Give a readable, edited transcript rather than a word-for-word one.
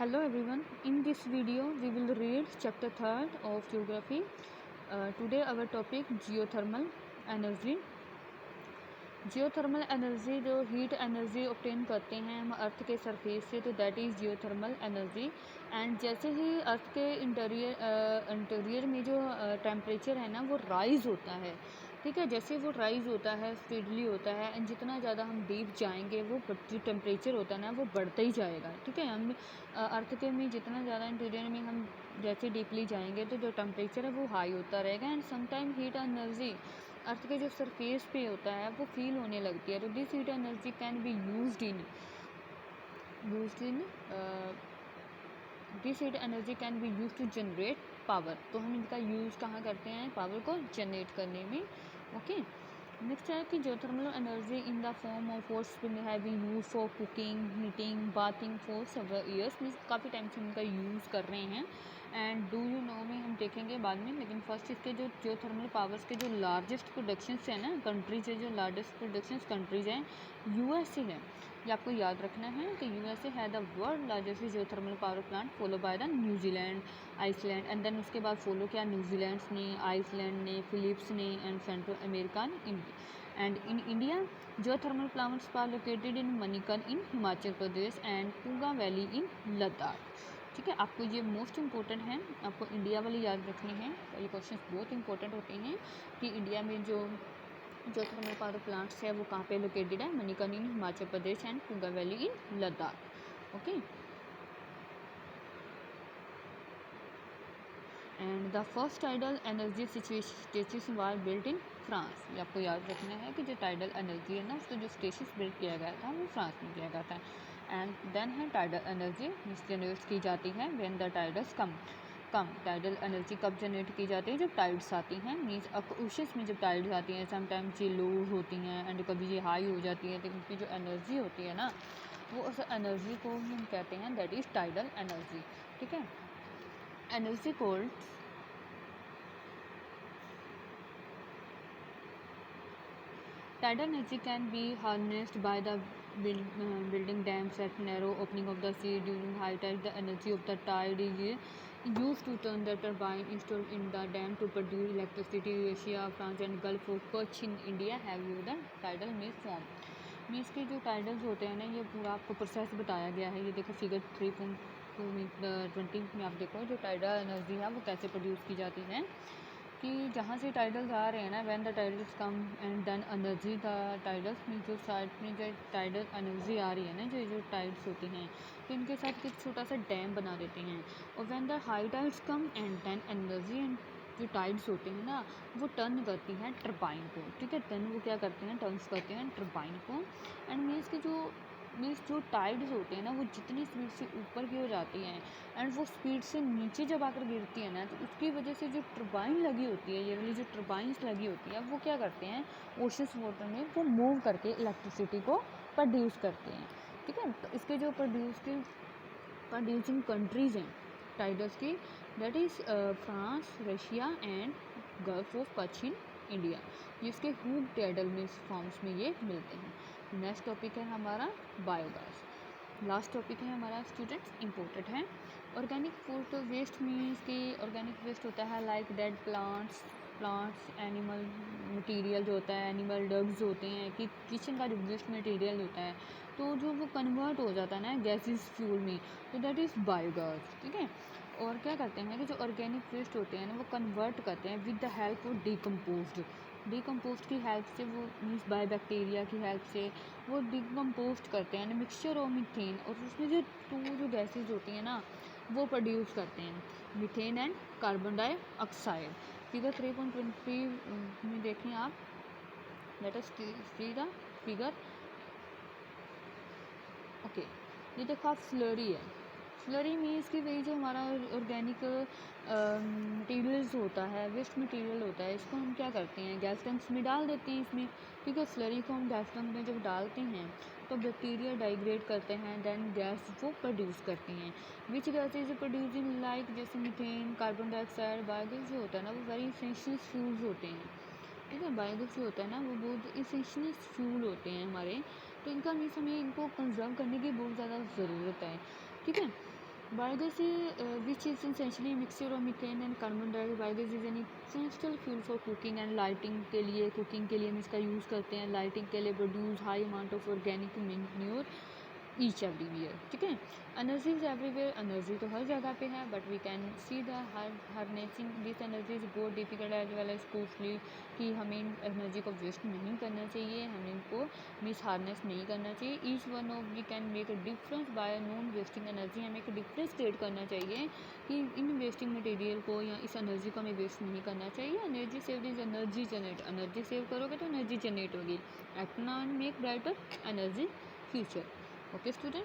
Hello everyone. In this video, we will read chapter 3rd of geography. Today our topic geothermal energy. Geothermal energy जो heat energy obtain करते हैं हम अर्थ के surface से, तो that is geothermal energy. And जैसे ही अर्थ के interior में जो टेम्परेचर है ना वो राइज़ होता है, ठीक है। जैसे वो राइज़ होता है स्पीडली होता है, एंड जितना ज़्यादा हम डीप जाएंगे वो जो टेम्परेचर होता है ना वो बढ़ता ही जाएगा, ठीक है। हम अर्थ के में जितना ज़्यादा इंटीरियर में हम जैसे डीपली जाएंगे तो जो टेम्परेचर है वो हाई होता रहेगा। एंड समटाइम हीट एनर्जी अर्थ के जो सरफेस पे होता है वो फील होने लगती है। तो this heat energy can be used in this heat energy can be use to generate power. तो हम इनका यूज़ कहाँ करते हैं? पावर को जनरेट करने में, ओके। नेक्स्ट है कि geothermal energy in the form of what's have been used for cooking, heating, bathing for several years. Means काफ़ी टाइम से इनका यूज़ कर रहे हैं। एंड डू यू नो में हम देखेंगे बाद में, लेकिन फर्स्ट इसके जो जियोथर्मल पावर्स के जो लार्जेस्ट प्रोडक्शंस हैं ना कंट्रीज है, जो लार्जेस्ट प्रोडक्शंस कंट्रीज हैं यूएसए है। ये आपको याद रखना है कि यूएसए है the world largest geothermal power plant, follow by the New Zealand, Iceland. And then उसके बाद फॉलो किया न्यूजीलैंड ने, आइसलैंड ने, फिलिप्स ने and Central America and in India geothermal plants are located in Manikaran in Himachal Pradesh and Puga valley in Ladakh, ठीक है। आपको ये मोस्ट इंपॉर्टेंट है, आपको इंडिया वाली याद रखनी है। ये क्वेश्चन बहुत इंपॉर्टेंट होते हैं कि इंडिया में जो जियोथर्मल पावर प्लांट्स है वो कहाँ पे लोकेटेड है? Manikaran in Himachal Pradesh and Puga valley in Ladakh, okay. And the first tidal energy station was built in France. ये आपको याद रखना है कि जो टाइडल एनर्जी है ना उसको जो स्टेशन बिल्ड किया गया था वो फ्रांस में किया गया था। एंड देन है टाइडल एनर्जी जनरेट की जाती है when the tidals come. Tidal energy कब जनरेट की जाती है? जब टाइड्स आती हैं। मीन्स ओशंस में जब टाइड्स आती हैं, समटाइम्स ये लो होती हैं एंड कभी ये हाई हो जाती है, तो इनकी जो एनर्जी होती है ना वो उस एनर्जी को हम कहते हैं दैट इज़ टाइडल एनर्जी, ठीक है। Energy cold tidal energy can be harnessed by the building dams at narrow opening of the sea during high tide. The energy of the tide is used to turn the turbine installed in the dam to produce electricity. Russia, France and Gulf of Kutch in India have used the tidal means form। Means के जो टाइडल्स होते हैं ना ये पूरा आपको process बताया गया है। ये देखो फिगर 3.20 में आप देखो जो टाइडल एनर्जी है वो कैसे प्रोड्यूस की जाती है, कि जहाँ से टाइडल्स आ रहे हैं ना, when the tidals come and then energy the tidals में जो साइड में जो टाइडल एनर्जी आ रही है ना, जो टाइड्स होती हैं तो इनके साथ एक छोटा सा डैम बना देते हैं। और when the high tides come and then energy and जो टाइड्स होते हैं ना वो टर्न करती हैं टर्बाइन को, ठीक है। टर्न वो क्या करते हैं? टर्न्स करते हैं टर्बाइन को। एंड मीन्स जो टाइड्स होते हैं ना वो जितनी स्पीड से ऊपर की हो जाती हैं एंड वो स्पीड से नीचे जब आकर गिरती है ना तो उसकी वजह से जो टर्बाइन लगी होती है, ये वाली जो टर्बाइंस लगी होती है वो क्या करते हैं? ओशंस वाटर में वो मूव करके इलेक्ट्रिसिटी को प्रोड्यूस करते हैं, ठीक है। तो इसके जो प्रोड्यूसिंग कंट्रीज़ हैं टाइडल्स की, that is France, Russia and gulf of Kutch in India. जिसके हुक टाइडल में फॉर्म्स में ये मिलते हैं। नेक्स्ट टॉपिक है हमारा बायोगैस। लास्ट टॉपिक है हमारा स्टूडेंट्स इम्पोर्टेंट है। ऑर्गेनिक फूड वेस्ट मीन्स कि ऑर्गेनिक वेस्ट होता है like dead plants, animal material जो होता है, एनिमल डग्स होते हैं, कि किचन का जो वेस्ट मटेरियल होता है तो जो वो कन्वर्ट हो जाता है ना गैसेस फ्यूल में, तो दैट इज़ बायोगैस, ठीक है। और क्या करते हैं कि जो ऑर्गेनिक वेस्ट होते हैं ना वो कन्वर्ट करते हैं with the help of decompost की हेल्प से, वो मीन्स बाय बैक्टीरिया की हेल्प से वो डिकम्पोस्ट करते हैं मिक्सचर ऑफ मीथेन, और उसमें जो गैसेज होती हैं ना वो प्रोड्यूस करते हैं methane and carbon dioxide. Figure 3.20 में देखें आप, let us see the figure, okay. ये देखो आप स्लरी है। स्लरी मीन्स कि वही जो हमारा ऑर्गेनिक मटीरियल्स होता है, वेस्ट मटेरियल होता है, इसको हम क्या करते हैं? गैस टैंक्स में डाल देते हैं इसमें, ठीक है। स्लरी को हम गैस टैंक में जब डालते हैं तो बैक्टीरिया डाइग्रेड करते हैं, देन गैस वो प्रोड्यूस करती हैं। Which gas is producing like जैसे मीथेन, कार्बन डाइऑक्साइड। बायोगैस जो होता है ना वो वेरी इसेंशियल फ्यूल्स होते हैं, ठीक है। बायोगैस जो होता है ना वो बहुत इसेंशियल फ्यूल होते हैं हमारे, तो इनका मीन्स हमें इनको कंजर्व करने की बहुत ज़्यादा ज़रूरत है, ठीक है। Biogas, which is essentially a mixture of methane and carbon dioxide. Biogas is an essential fuel for cooking and lighting के लिए हम इसका यूज़ करते हैं, लाइटिंग के लिए produce high amount of organic manure each everywhere. ठीक है. एनर्जी इज एवरीवेयर, एनर्जी तो हर जगह पे है, but we can see the harnessing this energy is बहुत difficult as well as costly, कि हमें एनर्जी को वेस्ट नहीं करना चाहिए, हमें इनको मिस हार्नेस नहीं करना चाहिए. Each one of we can make a difference by non wasting energy. हमें एक डिफरेंस क्रिएट करना चाहिए कि इन वेस्टिंग मटेरियल को या इस एनर्जी को हमें वेस्ट नहीं करना चाहिए. Energy save is energy generate, energy save करोगे तो एनर्जी जनरेट होगी. Act now and make brighter energy future. Okay student.